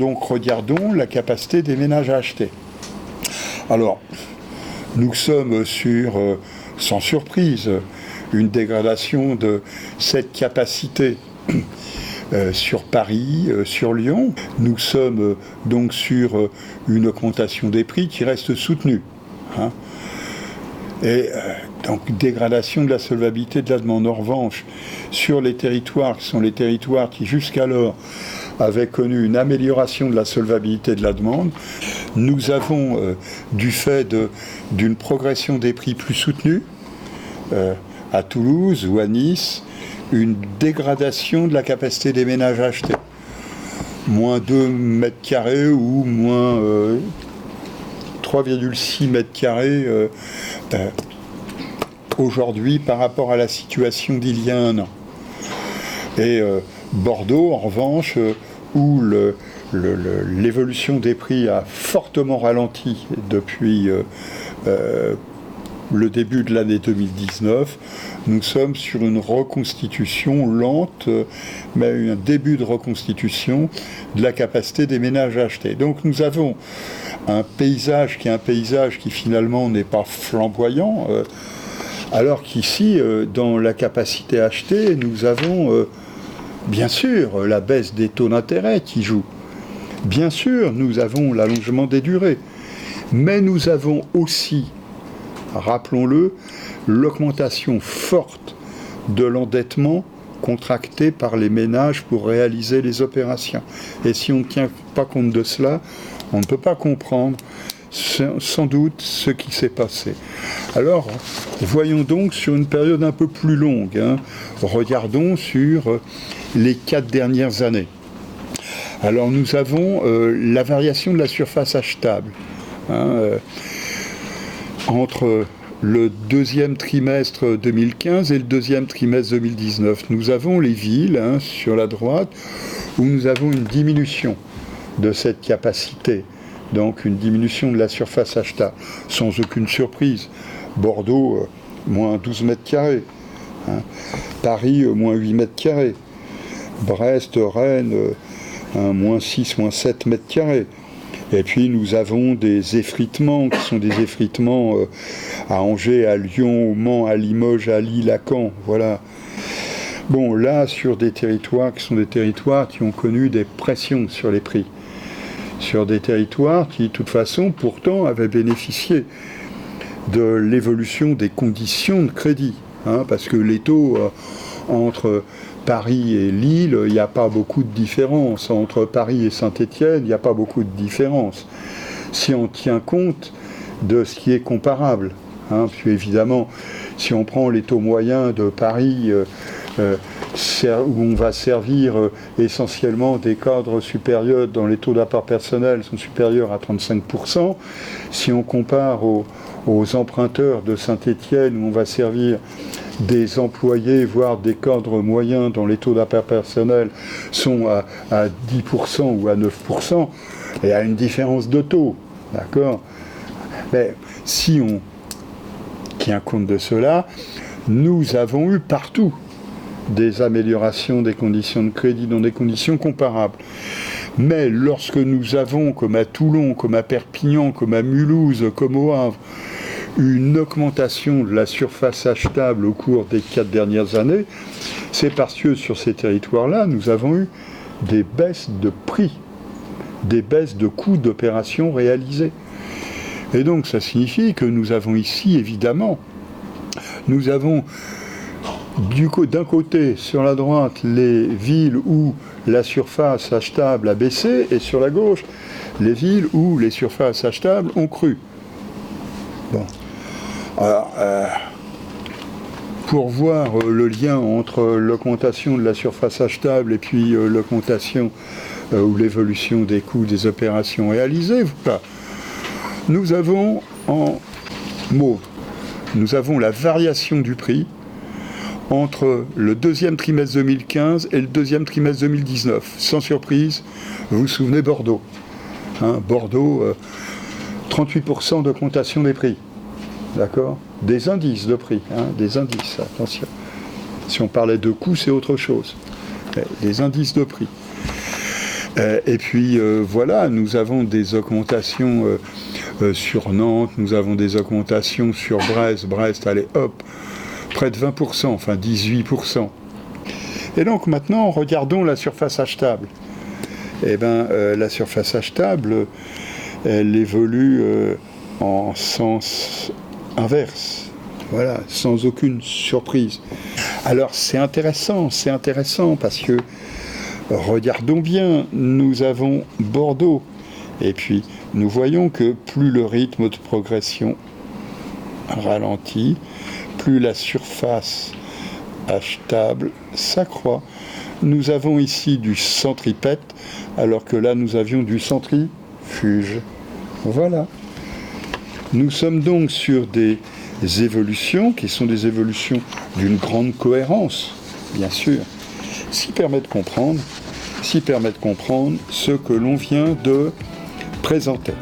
donc regardons la capacité des ménages à acheter. Alors, nous sommes sur, sans surprise, une dégradation de cette capacité sur Paris, sur Lyon. Nous sommes donc sur une augmentation des prix qui reste soutenue. Hein. Et donc dégradation de la solvabilité de la demande. En revanche, sur les territoires qui sont les territoires qui jusqu'alors avaient connu une amélioration de la solvabilité de la demande, nous avons, du fait d'une progression des prix plus soutenue, à Toulouse ou à Nice, une dégradation de la capacité des ménages à acheter. Moins 2 mètres carrés ou moins 3,6 mètres carrés aujourd'hui par rapport à la situation d'il y a un an. Et Bordeaux, en revanche, où l'évolution des prix a fortement ralenti depuis le début de l'année 2019, nous sommes sur une reconstitution lente, mais un début de reconstitution de la capacité des ménages à acheter. Donc nous avons un paysage qui finalement n'est pas flamboyant, alors qu'ici, dans la capacité à acheter, nous avons bien sûr la baisse des taux d'intérêt qui joue. Bien sûr, nous avons l'allongement des durées. Mais nous avons aussi, rappelons-le, l'augmentation forte de l'endettement contracté par les ménages pour réaliser les opérations. Et si on ne tient pas compte de cela, on ne peut pas comprendre sans doute ce qui s'est passé. Alors, voyons donc sur une période un peu plus longue. Regardons sur les 4 dernières années. Alors, nous avons la variation de la surface achetable. Entre le deuxième trimestre 2015 et le deuxième trimestre 2019. Nous avons les villes, sur la droite, où nous avons une diminution de cette capacité, donc une diminution de la surface achetable, sans aucune surprise. Bordeaux, moins 12 mètres carrés. Paris, moins 8 mètres carrés. Brest, Rennes, moins 6, moins 7 mètres carrés. Et puis nous avons des effritements qui sont des effritements à Angers, à Lyon, au Mans, à Limoges, à Lille, à Caen. Voilà. Bon, là, sur des territoires qui sont des territoires qui ont connu des pressions sur les prix. Sur des territoires qui, de toute façon, pourtant, avaient bénéficié de l'évolution des conditions de crédit. Parce que les taux entre Paris et Lille, il n'y a pas beaucoup de différence. Entre Paris et Saint-Étienne, il n'y a pas beaucoup de différence. Si on tient compte de ce qui est comparable. Puis évidemment, si on prend les taux moyens de Paris, où on va servir essentiellement des cadres supérieurs, dont les taux d'apport personnel sont supérieurs à 35%, si on compare aux emprunteurs de Saint-Étienne, où on va servir des employés, voire des cadres moyens dont les taux d'apport personnel sont à 10% ou à 9%, il y a une différence de taux, d'accord ? Mais si on tient compte de cela, nous avons eu partout des améliorations des conditions de crédit dans des conditions comparables. Mais lorsque nous avons, comme à Toulon, comme à Perpignan, comme à Mulhouse, comme au Havre, une augmentation de la surface achetable au cours des 4 dernières années, c'est parce que sur ces territoires-là, nous avons eu des baisses de prix, des baisses de coûts d'opération réalisés. Et donc ça signifie que nous avons ici, évidemment, nous avons d'un côté, sur la droite, les villes où la surface achetable a baissé, et sur la gauche, les villes où les surfaces achetables ont cru. Bon. Alors, pour voir le lien entre l'augmentation de la surface achetable et puis l'augmentation ou l'évolution des coûts des opérations réalisées, voilà. Nous avons en mauve, nous avons la variation du prix entre le deuxième trimestre 2015 et le deuxième trimestre 2019. Sans surprise, vous vous souvenez Bordeaux. Bordeaux, 38% d'augmentation des prix. D'accord ? Des indices de prix, des indices, attention. Si on parlait de coûts, c'est autre chose. Des indices de prix. Et puis voilà, nous avons des augmentations sur Nantes, nous avons des augmentations sur Brest. Brest, allez hop, près de 20%, enfin 18%. Et donc maintenant, regardons la surface achetable. Eh bien, la surface achetable, elle évolue en sens inverse. Voilà, sans aucune surprise. Alors c'est intéressant parce que, regardons bien, nous avons Bordeaux. Et puis, nous voyons que plus le rythme de progression ralentit, plus la surface achetable s'accroît. Nous avons ici du centripète, alors que là, nous avions du centrifuge. Voilà. Nous sommes donc sur des évolutions qui sont des évolutions d'une grande cohérence, bien sûr, qui permettent de comprendre ce que l'on vient de présenter.